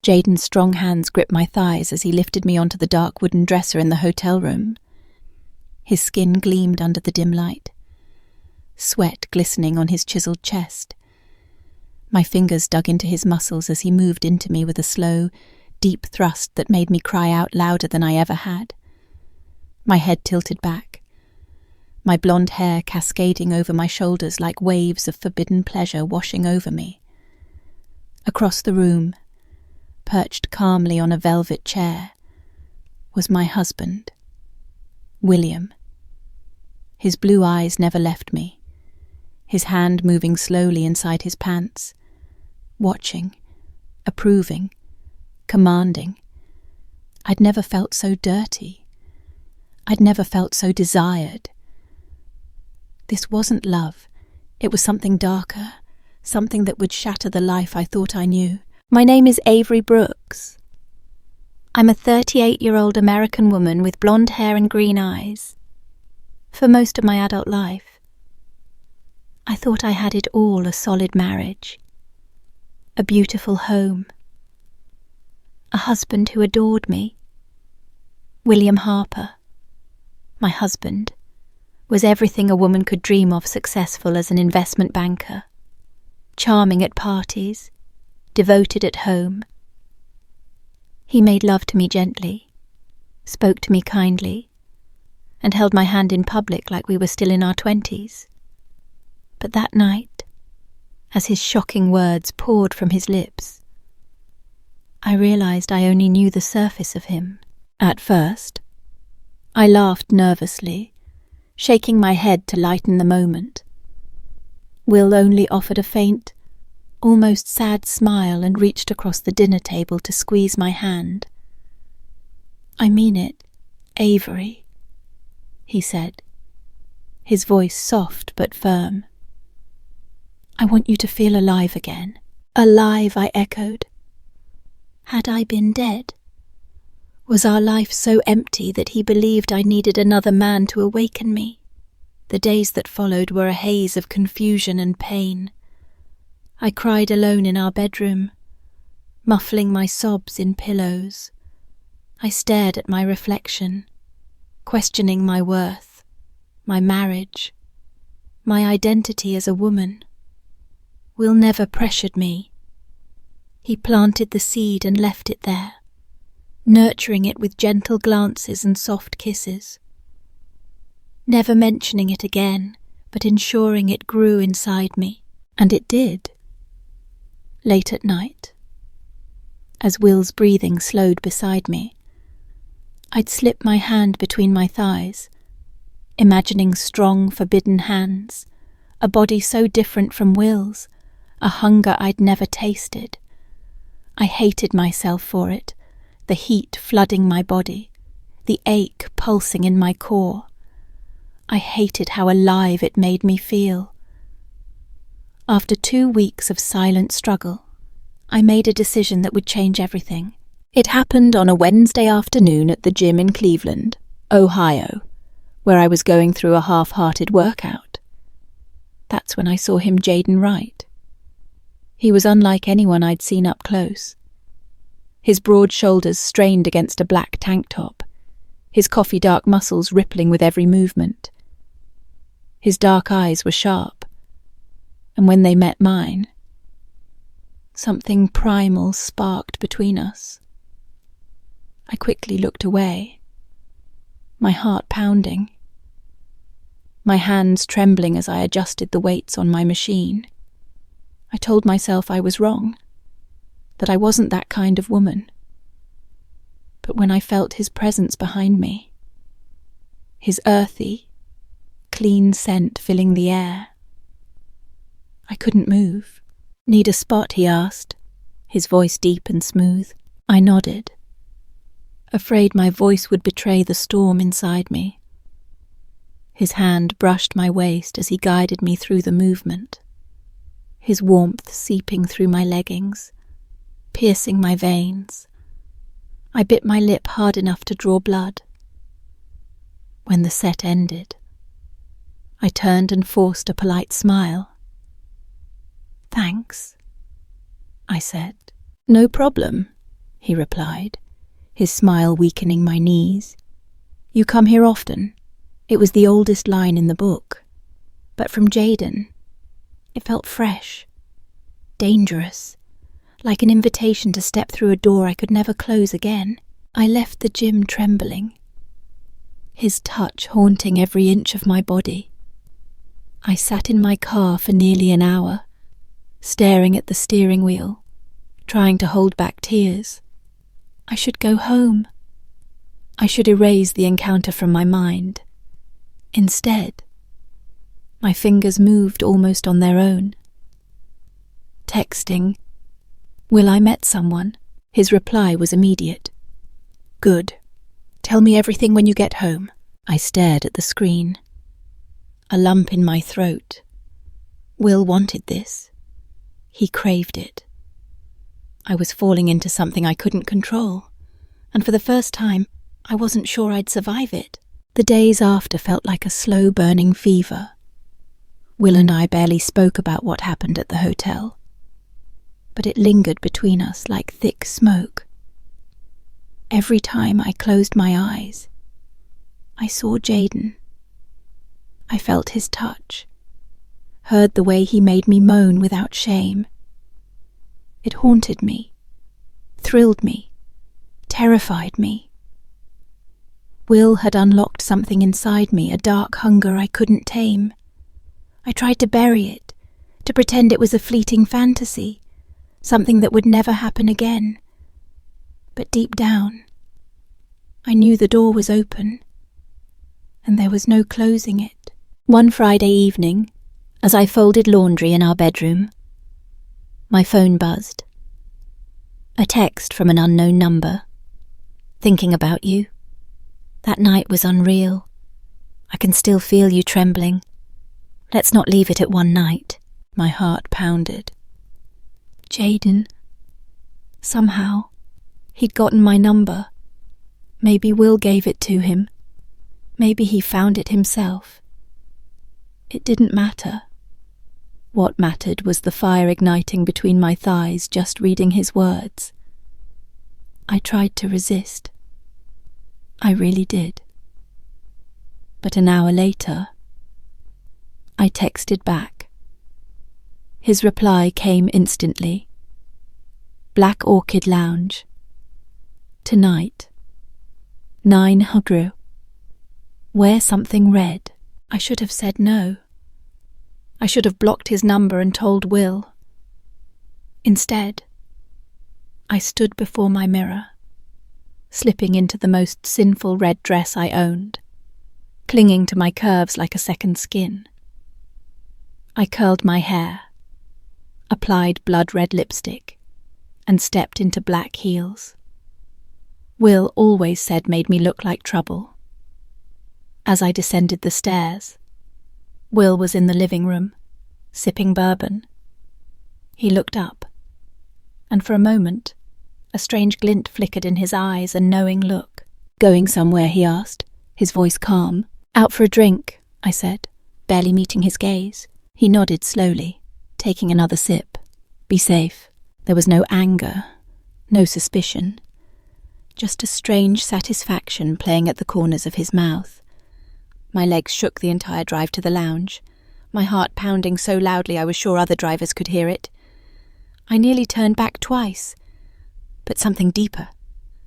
Jaden's strong hands gripped my thighs as he lifted me onto the dark wooden dresser in the hotel room. His skin gleamed under the dim light, sweat glistening on his chiseled chest. My fingers dug into his muscles as he moved into me with a slow, deep thrust that made me cry out louder than I ever had. My head tilted back, my blonde hair cascading over my shoulders like waves of forbidden pleasure washing over me. Across the room, perched calmly on a velvet chair, was my husband, William. His blue eyes never left me, his hand moving slowly inside his pants, watching, approving, commanding. I'd never felt so dirty. I'd never felt so desired. This wasn't love. It was something darker, something that would shatter the life I thought I knew. My name is Avery Brooks. I'm a 38-year-old American woman with blonde hair and green eyes. For most of my adult life, I thought I had it all: a solid marriage, a beautiful home, a husband who adored me. William Harper, my husband, was everything a woman could dream of: successful as an investment banker, charming at parties, devoted at home. He made love to me gently, spoke to me kindly, and held my hand in public like we were still in our 20s. But that night, as his shocking words poured from his lips, I realized I only knew the surface of him. At first, I laughed nervously, shaking my head to lighten the moment. Will only offered a faint, almost sad smile and reached across the dinner table to squeeze my hand. "I mean it, Avery," he said, his voice soft but firm. "I want you to feel alive again." "Alive," I echoed. Had I been dead? Was our life so empty that he believed I needed another man to awaken me? The days that followed were a haze of confusion and pain. I cried alone in our bedroom, muffling my sobs in pillows. I stared at my reflection, questioning my worth, my marriage, my identity as a woman. Will never pressured me. He planted the seed and left it there, nurturing it with gentle glances and soft kisses, never mentioning it again, but ensuring it grew inside me. And it did. Late at night, as Will's breathing slowed beside me, I'd slip my hand between my thighs, imagining strong, forbidden hands, a body so different from Will's, a hunger I'd never tasted. I hated myself for it, the heat flooding my body, the ache pulsing in my core. I hated how alive it made me feel. After 2 weeks of silent struggle, I made a decision that would change everything. It happened on a Wednesday afternoon at the gym in Cleveland, Ohio, where I was going through a half-hearted workout. That's when I saw him Jaden right. He was unlike anyone I'd seen up close. His broad shoulders strained against a black tank top, his coffee-dark muscles rippling with every movement. His dark eyes were sharp, and when they met mine, something primal sparked between us. I quickly looked away, my heart pounding, my hands trembling as I adjusted the weights on my machine. I told myself I was wrong, that I wasn't that kind of woman. But when I felt his presence behind me, his earthy, clean scent filling the air, I couldn't move. "Need a spot?" he asked, his voice deep and smooth. I nodded, afraid my voice would betray the storm inside me. His hand brushed my waist as he guided me through the movement, his warmth seeping through my leggings, piercing my veins. I bit my lip hard enough to draw blood. When the set ended, I turned and forced a polite smile. "Thanks," I said. "No problem," he replied, his smile weakening my knees. You come here often? It was the oldest line in the book. But from Jaden, it felt fresh, dangerous, like an invitation to step through a door I could never close again. I left the gym trembling, his touch haunting every inch of my body. I sat in my car for nearly an hour, staring at the steering wheel, trying to hold back tears. I should go home. I should erase the encounter from my mind. Instead, my fingers moved almost on their own. Texting, "Will, I met someone." His reply was immediate. "Good. Tell me everything when you get home." I stared at the screen, a lump in my throat. Will wanted this. He craved it. I was falling into something I couldn't control, and for the first time, I wasn't sure I'd survive it. The days after felt like a slow-burning fever. Will and I barely spoke about what happened at the hotel, but it lingered between us like thick smoke. Every time I closed my eyes, I saw Jaden. I felt his touch, heard the way he made me moan without shame. It haunted me, thrilled me, terrified me. Will had unlocked something inside me, a dark hunger I couldn't tame. I tried to bury it, to pretend it was a fleeting fantasy, something that would never happen again. But deep down, I knew the door was open, and there was no closing it. One Friday evening, as I folded laundry in our bedroom, my phone buzzed. A text from an unknown number. "Thinking about you. That night was unreal. I can still feel you trembling. Let's not leave it at one night." My heart pounded. Jaden. Somehow, he'd gotten my number. Maybe Will gave it to him. Maybe he found it himself. It didn't matter. What mattered was the fire igniting between my thighs just reading his words. I tried to resist. I really did. But an hour later, I texted back. His reply came instantly. Black Orchid Lounge. Tonight. 9 Hugru. Wear something red. I should have said no. I should have blocked his number and told Will. Instead, I stood before my mirror, slipping into the most sinful red dress I owned, clinging to my curves like a second skin. I curled my hair, applied blood-red lipstick, and stepped into black heels. Will always said made me look like trouble. As I descended the stairs, Will was in the living room, sipping bourbon. He looked up, and for a moment, a strange glint flickered in his eyes, a knowing look. "Going somewhere?" he asked, his voice calm. "Out for a drink," I said, barely meeting his gaze. He nodded slowly, taking another sip. "Be safe." There was no anger, no suspicion, just a strange satisfaction playing at the corners of his mouth. My legs shook the entire drive to the lounge, my heart pounding so loudly I was sure other drivers could hear it. I nearly turned back twice, but something deeper,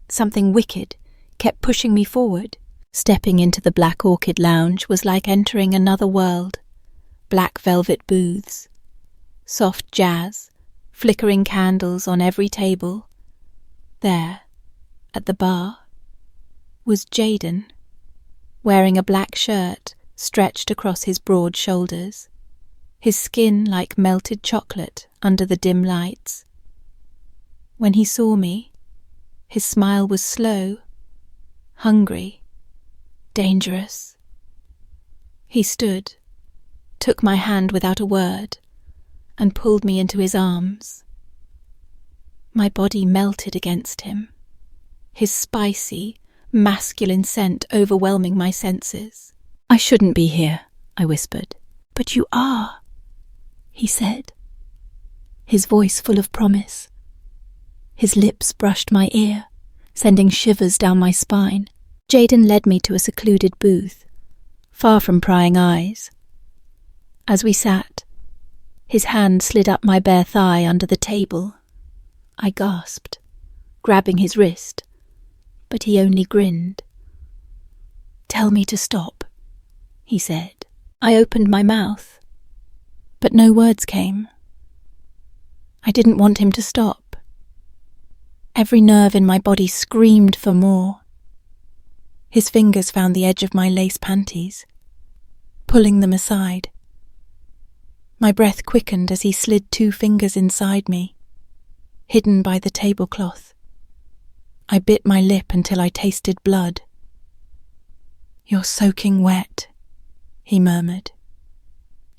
something wicked, kept pushing me forward. Stepping into the Black Orchid Lounge was like entering another world. Black velvet booths, soft jazz, flickering candles on every table. There, at the bar, was Jaden, wearing a black shirt stretched across his broad shoulders, his skin like melted chocolate under the dim lights. When he saw me, his smile was slow, hungry, dangerous. He stood, took my hand without a word, and pulled me into his arms. My body melted against him, his spicy, masculine scent overwhelming my senses. "I shouldn't be here," I whispered. "But you are," he said, his voice full of promise. His lips brushed my ear, sending shivers down my spine. Jayden led me to a secluded booth, far from prying eyes. As we sat, his hand slid up my bare thigh under the table. I gasped, grabbing his wrist, but he only grinned. "Tell me to stop," he said. I opened my mouth, but no words came. I didn't want him to stop. Every nerve in my body screamed for more. His fingers found the edge of my lace panties, pulling them aside. My breath quickened as he slid 2 fingers inside me, hidden by the tablecloth. I bit my lip until I tasted blood. "You're soaking wet," he murmured,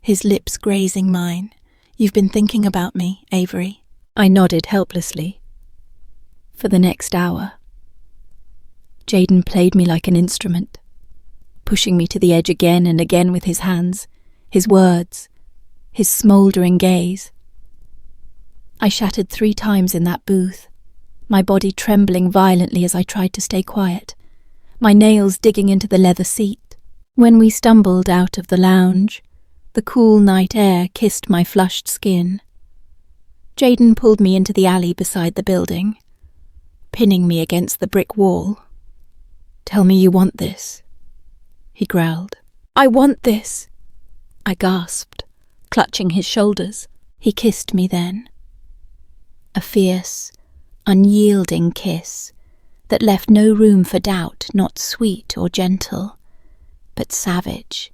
his lips grazing mine. "You've been thinking about me, Avery." I nodded helplessly. For the next hour, Jayden played me like an instrument, pushing me to the edge again and again with his hands, his words, his smouldering gaze. I shattered 3 times in that booth, my body trembling violently as I tried to stay quiet, my nails digging into the leather seat. When we stumbled out of the lounge, the cool night air kissed my flushed skin. Jayden pulled me into the alley beside the building, pinning me against the brick wall. "Tell me you want this," he growled. "I want this," I gasped, clutching his shoulders. He kissed me then. A fierce, unyielding kiss that left no room for doubt, not sweet or gentle, but savage.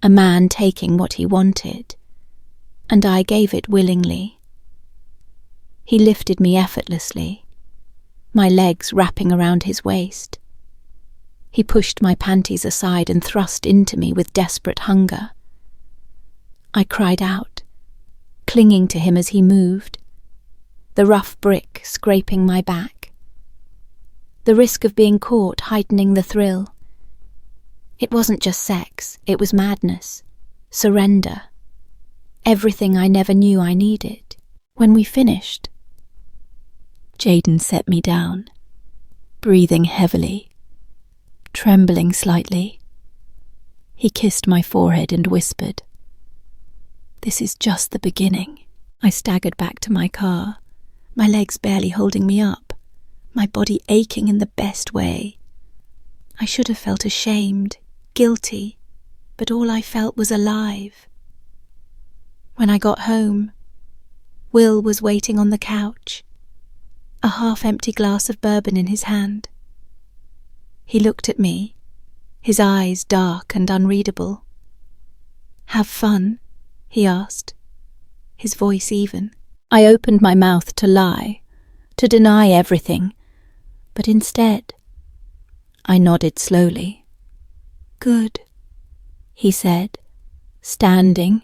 A man taking what he wanted, and I gave it willingly. He lifted me effortlessly, my legs wrapping around his waist. He pushed my panties aside and thrust into me with desperate hunger. I cried out, clinging to him as he moved, the rough brick scraping my back. The risk of being caught heightening the thrill. It wasn't just sex, it was madness, surrender, everything I never knew I needed. When we finished, Jayden set me down, breathing heavily, trembling slightly. He kissed my forehead and whispered, "This is just the beginning." I staggered back to my car, my legs barely holding me up, my body aching in the best way. I should have felt ashamed, guilty, but all I felt was alive. When I got home, Will was waiting on the couch, a half-empty glass of bourbon in his hand. He looked at me, his eyes dark and unreadable. "Have fun?" he asked, his voice even. I opened my mouth to lie, to deny everything, but instead, I nodded slowly. "Good," he said, standing.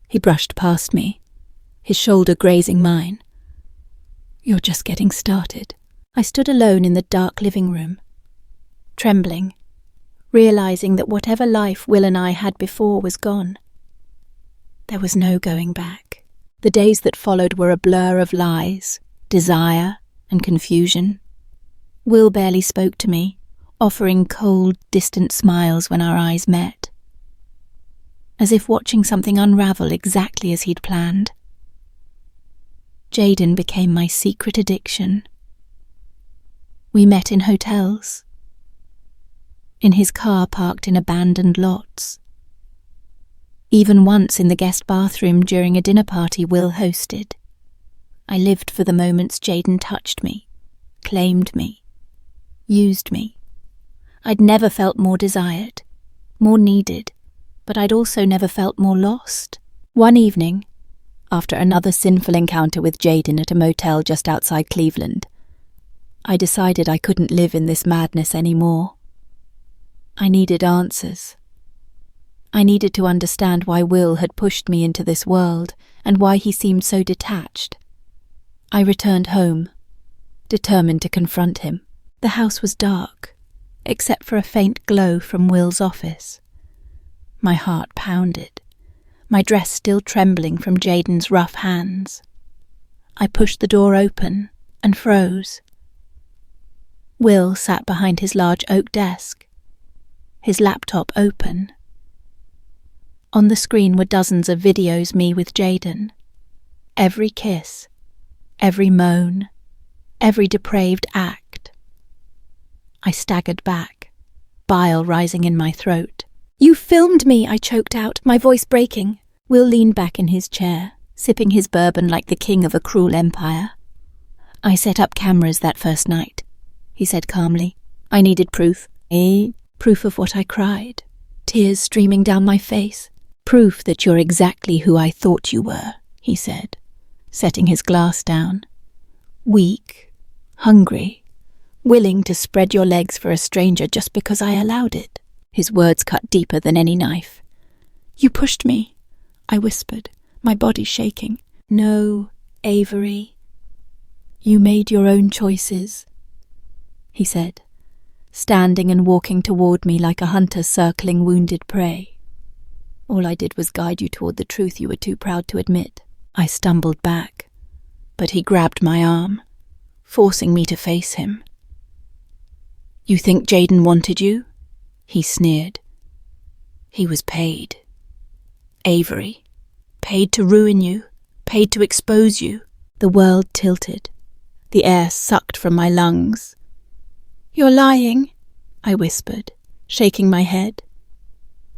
He brushed past me, his shoulder grazing mine. "You're just getting started." I stood alone in the dark living room, trembling, realizing that whatever life Will and I had before was gone. There was no going back. The days that followed were a blur of lies, desire, and confusion. Will barely spoke to me, offering cold, distant smiles when our eyes met, as if watching something unravel exactly as he'd planned. Jayden became my secret addiction. We met in hotels, in his car parked in abandoned lots, even once in the guest bathroom during a dinner party Will hosted. I lived for the moments Jayden touched me, claimed me, used me. I'd never felt more desired, more needed, but I'd also never felt more lost. One evening, after another sinful encounter with Jayden at a motel just outside Cleveland, I decided I couldn't live in this madness anymore. I needed answers. I needed to understand why Will had pushed me into this world and why he seemed so detached. I returned home, determined to confront him. The house was dark, except for a faint glow from Will's office. My heart pounded, my dress still trembling from Jayden's rough hands. I pushed the door open and froze. Will sat behind his large oak desk, his laptop open. On the screen were dozens of videos me with Jaden. Every kiss, every moan, every depraved act. I staggered back, bile rising in my throat. "You filmed me," I choked out, my voice breaking. Will leaned back in his chair, sipping his bourbon like the king of a cruel empire. "I set up cameras that first night," he said calmly. "I needed proof. Proof of what I cried, tears streaming down my face. Proof that you're exactly who I thought you were," he said, setting his glass down. "Weak, hungry, willing to spread your legs for a stranger just because I allowed it." His words cut deeper than any knife. "You pushed me," I whispered, my body shaking. "No, Avery. You made your own choices," he said, standing and walking toward me like a hunter circling wounded prey. "All I did was guide you toward the truth you were too proud to admit." I stumbled back, but he grabbed my arm, forcing me to face him. "You think Jaden wanted you?" he sneered. "He was paid. Avery. Paid to ruin you. Paid to expose you." The world tilted. The air sucked from my lungs. "You're lying," I whispered, shaking my head.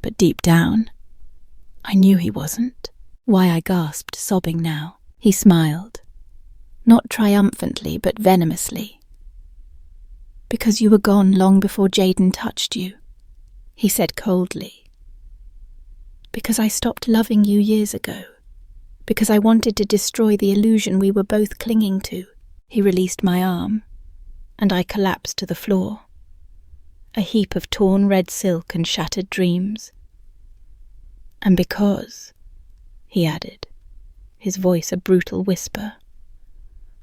But deep down, I knew he wasn't. Why, I gasped, sobbing now. He smiled. Not triumphantly, but venomously. "Because you were gone long before Jaden touched you," he said coldly. "Because I stopped loving you years ago. Because I wanted to destroy the illusion we were both clinging to." He released my arm, and I collapsed to the floor, a heap of torn red silk and shattered dreams. "And because," he added, his voice a brutal whisper,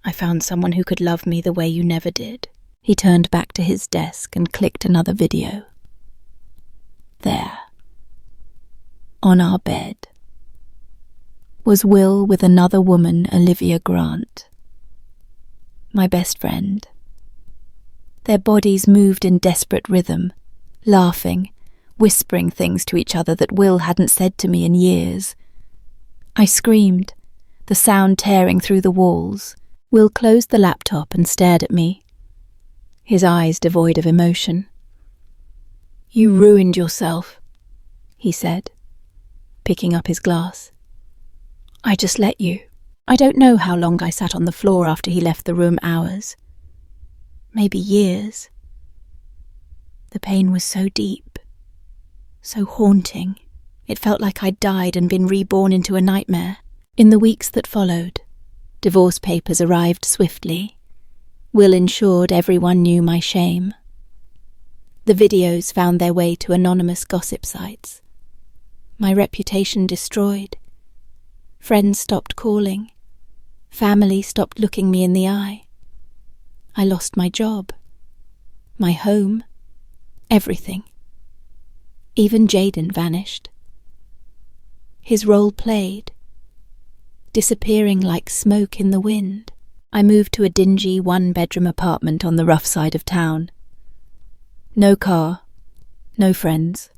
"I found someone who could love me the way you never did." He turned back to his desk and clicked another video. There, on our bed, was Will with another woman, Olivia Grant, my best friend. Their bodies moved in desperate rhythm, laughing, whispering things to each other that Will hadn't said to me in years. I screamed, the sound tearing through the walls. Will closed the laptop and stared at me, his eyes devoid of emotion. "You ruined yourself," he said, picking up his glass. "I just let you." I don't know how long I sat on the floor after he left the room. Hours. Maybe years. The pain was so deep, so haunting. It felt like I'd died and been reborn into a nightmare. In the weeks that followed, divorce papers arrived swiftly. Will ensured everyone knew my shame. The videos found their way to anonymous gossip sites. My reputation destroyed. Friends stopped calling. Family stopped looking me in the eye. I lost my job, my home, everything. Even Jaden vanished. His role played, disappearing like smoke in the wind. I moved to a dingy one-bedroom apartment on the rough side of town. No car, no friends.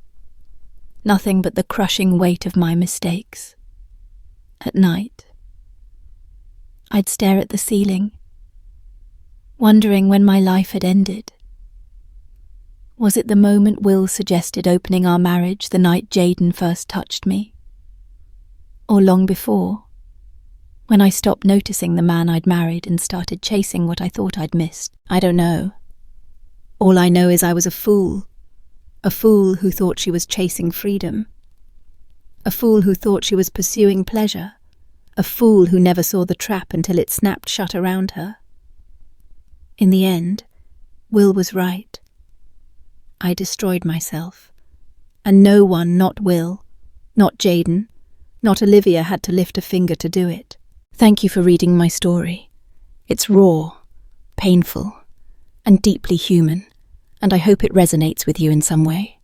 Nothing but the crushing weight of my mistakes. At night, I'd stare at the ceiling, wondering when my life had ended. Was it the moment Will suggested opening our marriage the night Jaden first touched me? Or long before, when I stopped noticing the man I'd married and started chasing what I thought I'd missed? I don't know. All I know is I was a fool who thought she was chasing freedom, a fool who thought she was pursuing pleasure, a fool who never saw the trap until it snapped shut around her. In the end, Will was right. I destroyed myself, and no one, not Will, not Jaden, not Olivia, had to lift a finger to do it. Thank you for reading my story. It's raw, painful, and deeply human, and I hope it resonates with you in some way.